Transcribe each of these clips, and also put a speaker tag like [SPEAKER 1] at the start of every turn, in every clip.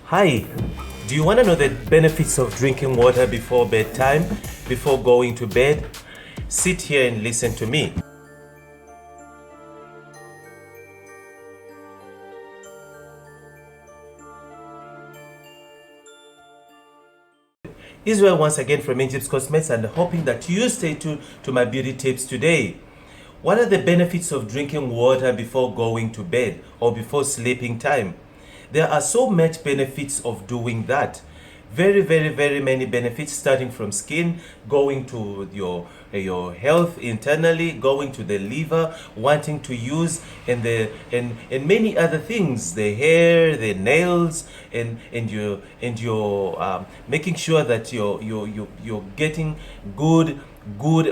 [SPEAKER 1] Hi, do you want to know the benefits of drinking water before bedtime, before going to bed? Sit here and listen to me. Israel once again from Injibs Cosmetics, and hoping that you stay tuned to my beauty tips today. What are the benefits of drinking water before going to bed or before sleeping time? There are so much benefits of doing that. Very many benefits, starting from skin, going to your health internally, going to the liver, wanting to use, and many other things, the hair, the nails, and your making sure that you're getting good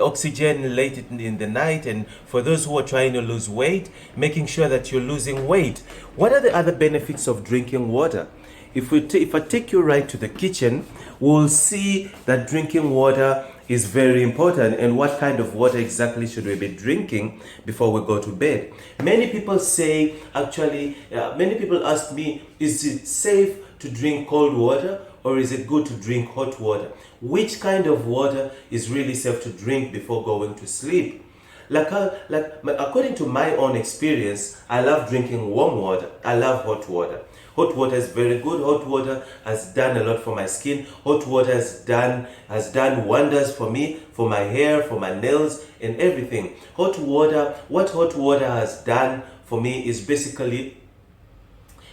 [SPEAKER 1] oxygen late in the night. And for those who are trying to lose weight, making sure that you're losing weight. What are the other benefits of drinking water? If I take you right to the kitchen, we'll see that drinking water is very important. And what kind of water exactly should we be drinking before we go to bed? Many people say, many people ask me, is it safe to drink cold water or is it good to drink hot water? Which kind of water is really safe to drink before going to sleep? According to my own experience, I love drinking warm water. I love hot water. Hot water is very good. Hot water has done a lot for my skin. Hot water has done wonders for me, for my hair, for my nails, and everything. What hot water has done for me is basically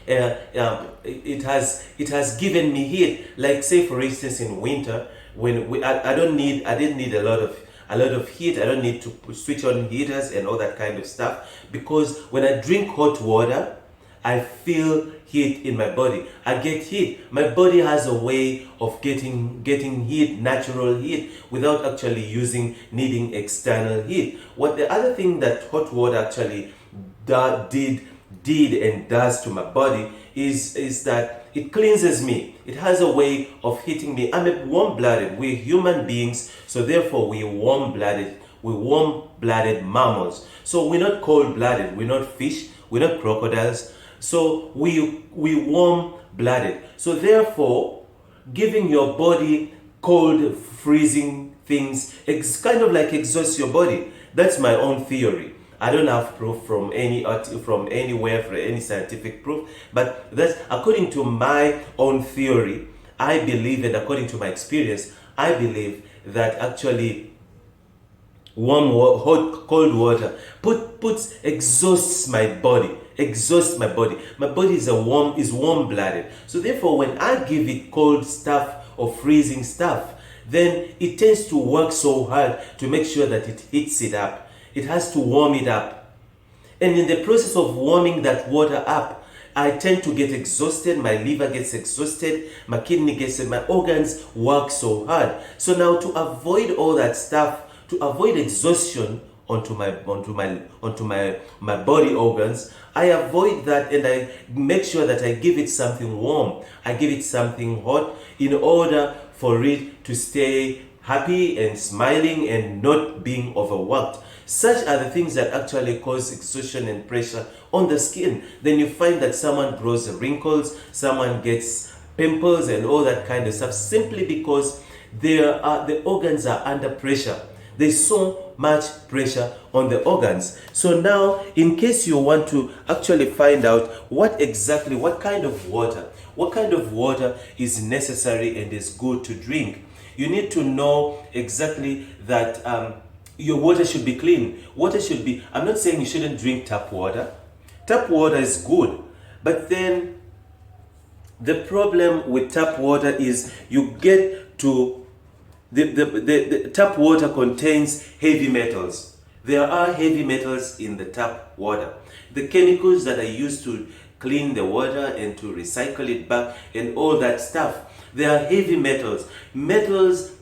[SPEAKER 1] it has given me heat. Like, say for instance, in winter, when I didn't need a lot of heat. I don't need to switch on heaters and all that kind of stuff, because when I drink hot water, I feel heat in my body. I get heat. My body has a way of getting heat, natural heat, without actually needing external heat. What the other thing that hot water actually did and does to my body is that it cleanses me. It has a way of hitting me. I'm a warm-blooded. We're human beings, so therefore we're warm-blooded. We're warm-blooded mammals. So we're not cold-blooded. We're not fish. We're not crocodiles. So we warm-blooded. So therefore, giving your body cold, freezing things, it's kind of like exhausts your body. That's my own theory. I don't have proof from anywhere, for any scientific proof, but that's according to my own theory. I believe, and according to my experience, I believe that actually cold water exhausts my body. My body is warm-blooded. So therefore, when I give it cold stuff or freezing stuff, then it tends to work so hard to make sure that it heats it up. It has to warm it up. And in the process of warming that water up, I tend to get exhausted, my liver gets exhausted, my kidney gets, my organs work so hard. So now, to avoid all that stuff, to avoid exhaustion onto my body organs, I avoid that, and I make sure that I give it something warm. I give it something hot in order for it to stay happy and smiling and not being overworked. Such are the things that actually cause exhaustion and pressure on the skin. Then you find that someone grows wrinkles, someone gets pimples and all that kind of stuff, simply because the organs are under pressure. There's so much pressure on the organs. So now, in case you want to actually find out what kind of water is necessary and is good to drink, you need to know exactly that your water should be clean. I'm not saying you shouldn't drink tap water. Tap water is good, but then the problem with tap water is you get to the tap water contains heavy metals. There are heavy metals in the tap water. The chemicals that are used to clean the water and to recycle it back and all that stuff, they are heavy metals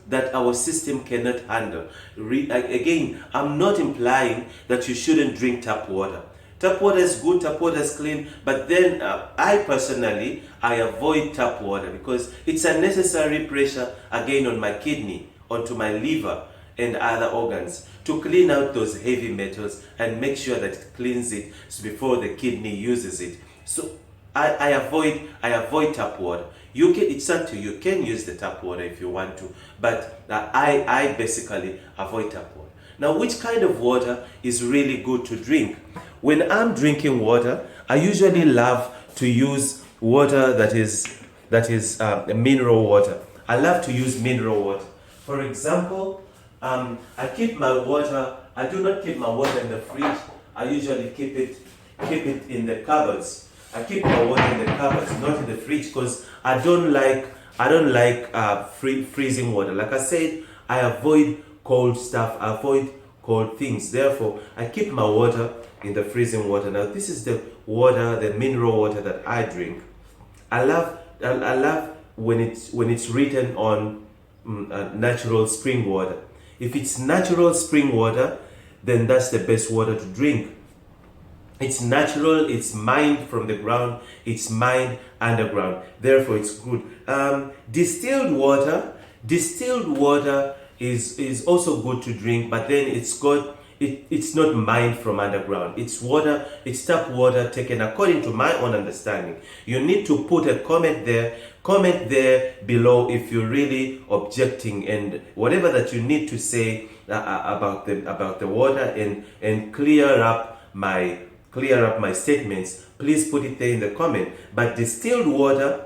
[SPEAKER 1] that our system cannot handle. Again, I'm not implying that you shouldn't drink tap water. Tap water is good, tap water is clean, but then I personally avoid tap water because it's unnecessary pressure again on my kidney, onto my liver and other organs to clean out those heavy metals and make sure that it cleans it before the kidney uses it. So I avoid tap water. You can, it's up to you. You can use the tap water if you want to, but I basically avoid tap water. Now, which kind of water is really good to drink? When I'm drinking water, I usually love to use water that is mineral water. I love to use mineral water. For example, I keep my water. I do not keep my water in the fridge. I usually keep it in the cupboards. I keep my water in the cupboards, not in the fridge, because I don't like freezing water. Like I said, I avoid cold stuff. I avoid cold things. Therefore, I keep my water in the freezing water. Now, this is the water, the mineral water that I drink. I love when it's written on natural spring water. If it's natural spring water, then that's the best water to drink. It's natural, it's mined from the ground, it's mined underground. Therefore, it's good. Distilled water is also good to drink, but then it's not mined from underground. It's tap water taken according to my own understanding. You need to put a comment there below if you're really objecting, and whatever that you need to say about the water, and clear up my statements, please put it there in the comment. But distilled water,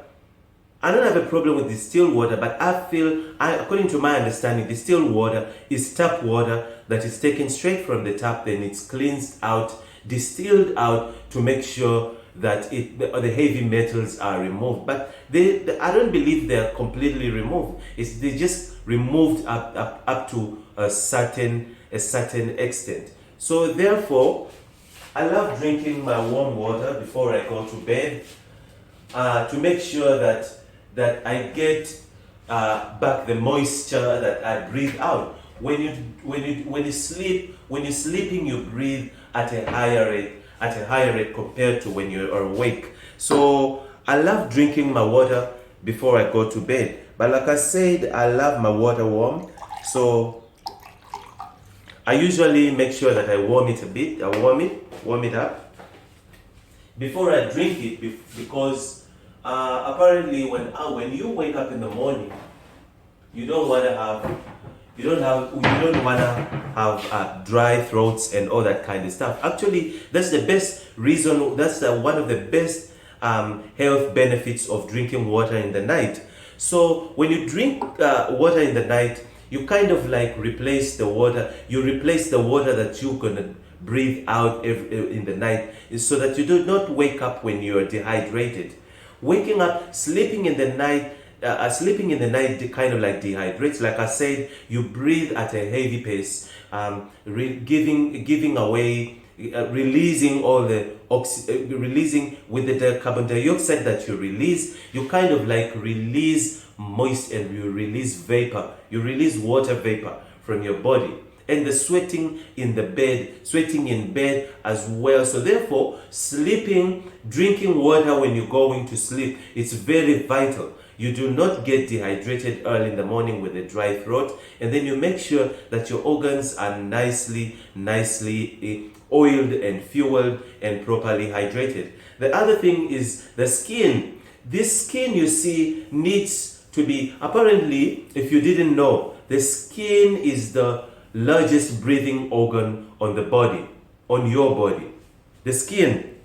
[SPEAKER 1] I don't have a problem with distilled water, but according to my understanding, distilled water is tap water that is taken straight from the tap, then it's cleansed out, distilled out to make sure that the heavy metals are removed. But I don't believe they are completely removed. They just removed up to a certain extent. So therefore, I love drinking my warm water before I go to bed, to make sure that I get back the moisture that I breathe out. When you sleep, when you're sleeping, you breathe at a higher rate compared to when you're awake. So I love drinking my water before I go to bed. But like I said, I love my water warm. So I usually make sure that I warm it a bit. I warm it up before I drink it, because apparently when you wake up in the morning, you don't want to have dry throats and all that kind of stuff. Actually, that's the best reason. That's one of the best health benefits of drinking water in the night. So when you drink water in the night, you kind of like replace the water. You replace the water that you're gonna breathe out in the night, so that you do not wake up when you are dehydrated. Waking up, sleeping in the night kind of like dehydrates. Like I said, you breathe at a heavy pace, giving away, releasing all the releasing with the carbon dioxide that you release. You kind of like release moist, and you release vapor. You release water vapor from your body. And the sweating in bed as well. So therefore, drinking water when you're going to sleep, it's very vital. You do not get dehydrated early in the morning with a dry throat, and then you make sure that your organs are nicely oiled and fueled and properly hydrated. The other thing is the skin. This skin, you see, needs to be, apparently, if you didn't know, the skin is the largest breathing organ on the body, on your body. The skin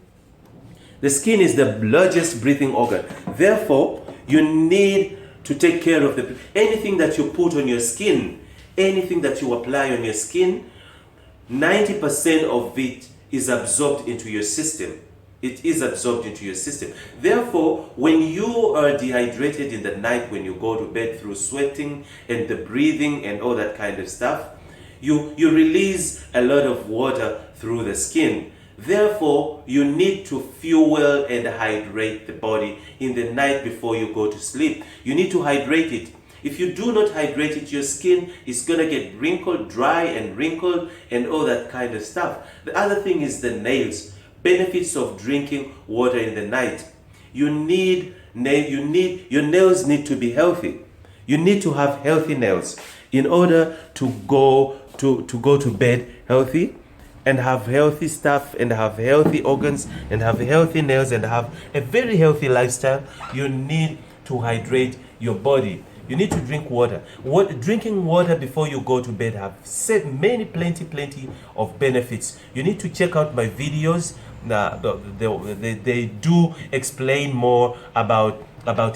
[SPEAKER 1] is the largest breathing organ. Therefore, you need to take care of anything that you put on your skin, anything that you apply on your skin. 90% of it is absorbed into your system. It is absorbed into your system. Therefore, when you are dehydrated in the night, when you go to bed through sweating and the breathing and all that kind of stuff, you release a lot of water through the skin. Therefore, you need to fuel and hydrate the body in the night before you go to sleep. You need to hydrate it. If you do not hydrate it, your skin is going to get wrinkled, dry and wrinkled and all that kind of stuff. The other thing is the nails. Benefits of drinking water in the night. Your nails need to be healthy. You need to have healthy nails in order to go to bed healthy. and have healthy stuff and have healthy organs and have healthy nails and have a very healthy lifestyle, you need to hydrate your body. You need to drink water. Drinking water before you go to bed have plenty of benefits. You need to check out my videos. They do explain more about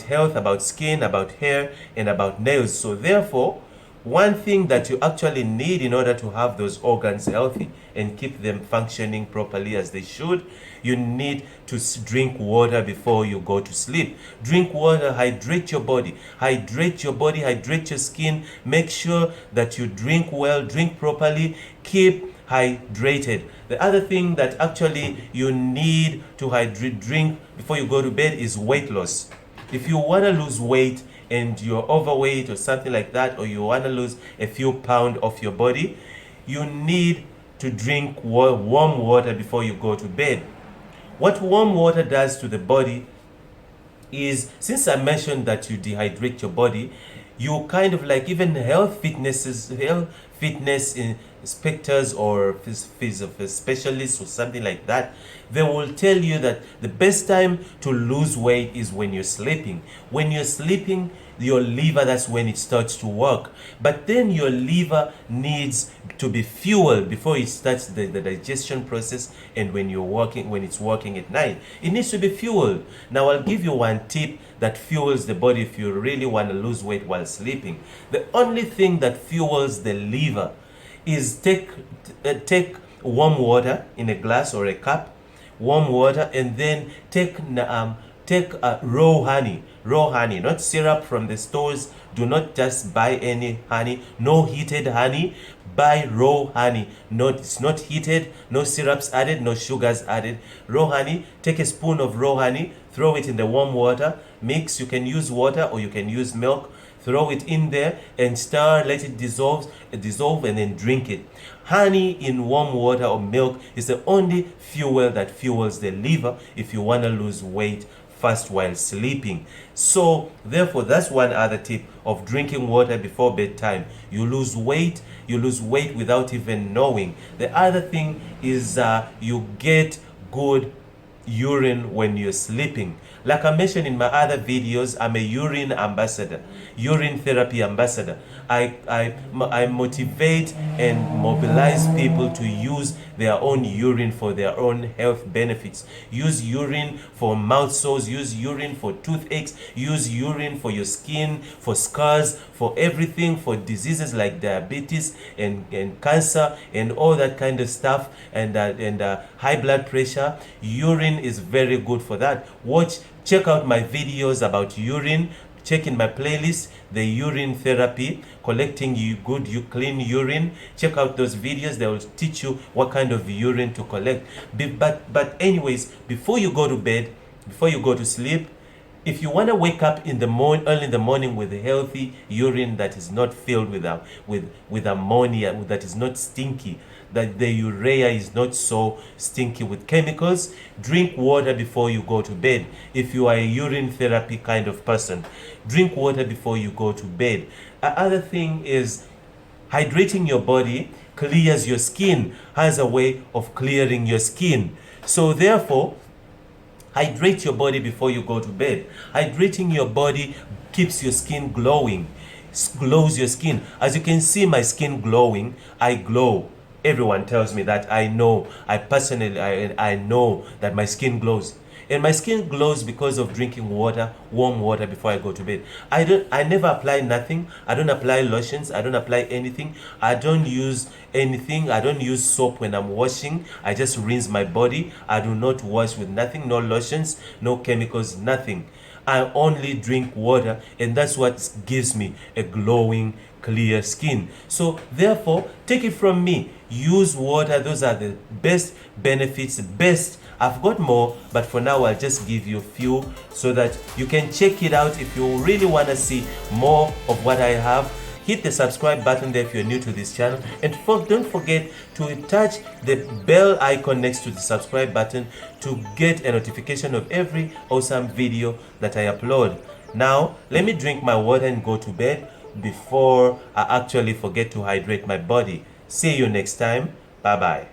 [SPEAKER 1] health, about skin, about hair, and about nails. So therefore, one thing that you actually need in order to have those organs healthy and keep them functioning properly as they should, you need to drink water before you go to sleep. Drink water, hydrate your body, hydrate your skin. Make sure that you drink well, drink properly, keep hydrated. The other thing that actually you need to drink before you go to bed is weight loss. If you want to lose weight and you're overweight or something like that, or you want to lose a few pounds off your body, you need to drink warm water before you go to bed. What warm water does to the body is, since I mentioned that you dehydrate your body, you kind of like, even health fitness inspectors or specialists or something like that, they will tell you that the best time to lose weight is when you're sleeping. When you're sleeping, your liver, that's when it starts to work. But then your liver needs to be fueled before it starts the digestion process, and when it's working at night, it needs to be fueled. Now I'll give you one tip that fuels the body if you really want to lose weight while sleeping. The only thing that fuels the liver is take warm water in a glass or a cup, warm water, and then take raw honey, not syrup from the stores. Do not just buy any honey, no heated honey. Buy raw honey. It's not heated, no syrups added, no sugars added. Raw honey. Take a spoon of raw honey, throw it in the warm water, mix. You can use water or you can use milk. Throw it in there and stir, let it dissolve, and then drink it. Honey in warm water or milk is the only fuel that fuels the liver if you want to lose weight fast while sleeping. So therefore, that's one other tip of drinking water before bedtime. You lose weight without even knowing. The other thing is you get good urine when you're sleeping. Like I mentioned in my other videos, I'm a urine ambassador, urine therapy ambassador. I motivate and mobilize people to use their own urine for their own health benefits. Use urine for mouth sores, use urine for toothaches, use urine for your skin, for scars, for everything, for diseases like diabetes and cancer and all that kind of stuff, and high blood pressure. Urine is very good for that. Check out my videos about urine. Check in my playlist, the urine therapy, collecting clean urine. Check out those videos. They will teach you what kind of urine to collect. But anyways, before you go to bed, before you go to sleep, if you want to wake up early in the morning with a healthy urine that is not filled with ammonia, that is not stinky, that the urea is not so stinky with chemicals, drink water before you go to bed. If you are a urine therapy kind of person, drink water before you go to bed. Another thing is hydrating your body clears your skin, has a way of clearing your skin. So therefore, hydrate your body before you go to bed. Hydrating your body keeps your skin glowing, glows your skin. As you can see, my skin glowing. I glow. Everyone tells me that. I know. I know that my skin glows. And my skin glows because of drinking water, warm water, before I go to bed. I never apply nothing. I don't apply lotions. I don't apply anything. I don't use anything. I don't use soap when I'm washing. I just rinse my body. I do not wash with nothing, no lotions, no chemicals, nothing. I only drink water, and that's what gives me a glowing, clear skin. So therefore, take it from me. Use water. Those are the best benefits, best. I've got more, but for now I'll just give you a few so that you can check it out. If you really want to see more of what I have, hit the subscribe button there if you're new to this channel, and don't forget to touch the bell icon next to the subscribe button to get a notification of every awesome video that I upload. Now let me drink my water and go to bed before I actually forget to hydrate my body. See you next time. Bye bye.